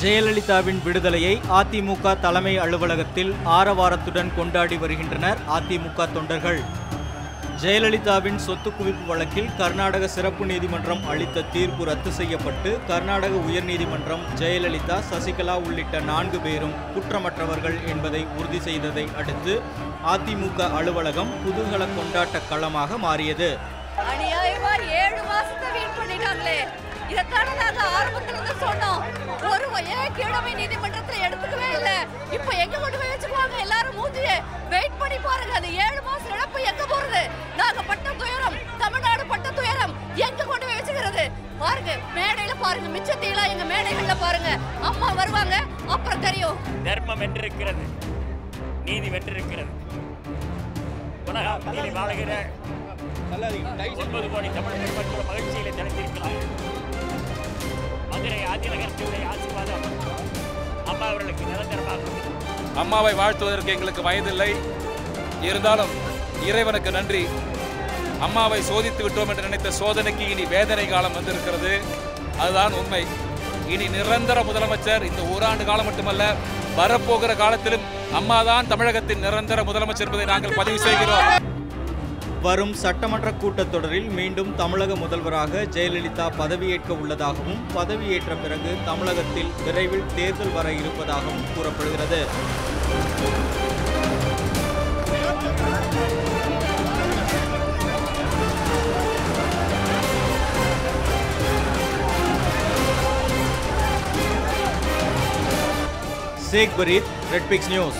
ஜெயலலிதாவின் விடுதலையை அதிமுக தலைமை அலுவலகத்தில் ஆரவாரத்துடன் கொண்டாடி வருகின்றனர் அதிமுக தொண்டர்கள். ஜெயலலிதாவின் சொத்து குவிப்பு வழக்கில் கர்நாடக சிறப்பு நீதிமன்றம் அளித்த தீர்ப்பு ரத்து செய்யப்பட்டு கர்நாடக உயர்நீதிமன்றம் ஜெயலலிதா, சசிகலா உள்ளிட்ட 4 பேரும் குற்றமற்றவர்கள் என்பதை உறுதி செய்ததை அடுத்து அதிமுக அலுவலகம் குதூகல கொண்டாட்ட களமாக மாறியது. அநியாயமா 7 மாசத்தை வெயிட் பண்ணிட்டாங்களே. இதத்தான நாங்க ஆரம்பத்துல இருந்து சொன்னோம். ஒரு கீழமை நீதிமன்றத்தை எடுத்துக்கவே இல்லை. இப்போ எங்க கொண்டு போய் வச்சுக்குவாங்க? எல்லாரும் மூஞ்சியே வெயிட் பண்ணி பாருங்க. அது 7 மாசம் இழப்பு எங்க போறது? நாங்க பட்ட துயரம், தமிழ்நாடு பட்ட துயரம் எங்க கொண்டு போய் வச்சுக்கிறது? பாருங்க, மேடையில பாருங்க, மிச்சத்தையெல்லாம் எங்க மேடைகள்ல பாருங்க. அம்மா வருவாங்க, அப்புறம் தெரியும். தர்மம் வென்றிருக்கிறது, நீதி வென்றிருக்கிறது. உலகத்தில் வாழுகிற 9 கோடி தமிழர்கள் மற்றும் மகிழ்ச்சியிலே திறந்திருக்கிறார். மதுரை ஆதிநகரத்தினுடைய ஆசீர்வாதம் அம்மா அவர்களுக்கு நிரந்தரமாக. அம்மாவை வாழ்த்துவதற்கு எங்களுக்கு வயதில்லை, இருந்தாலும் இறைவனுக்கு நன்றி. அம்மாவை சோதித்து விட்டோம் என்று நினைத்த சோதனைக்கு இனி வேதனை காலம் வந்திருக்கிறது. அதுதான் உண்மை. இனி நிரந்தர முதலமைச்சர் இந்த ஓராண்டு காலம் மட்டுமல்ல, வரப்போகிற காலத்திலும் அம்மாதான் தமிழகத்தின் நிரந்தர முதலமைச்சர் என்பதை நாங்கள் பதிவு செய்கிறோம். வரும் சட்டமன்ற கூட்டத்தொடரில் மீண்டும் தமிழக முதல்வராக ஜெயலலிதா பதவியேற்க உள்ளதாகவும், பதவியேற்ற பிறகு தமிழகத்தில் விரைவில் தேர்தல் வர இருப்பதாகவும் கூறப்படுகிறது. Sheikh Barid, Red Pix news.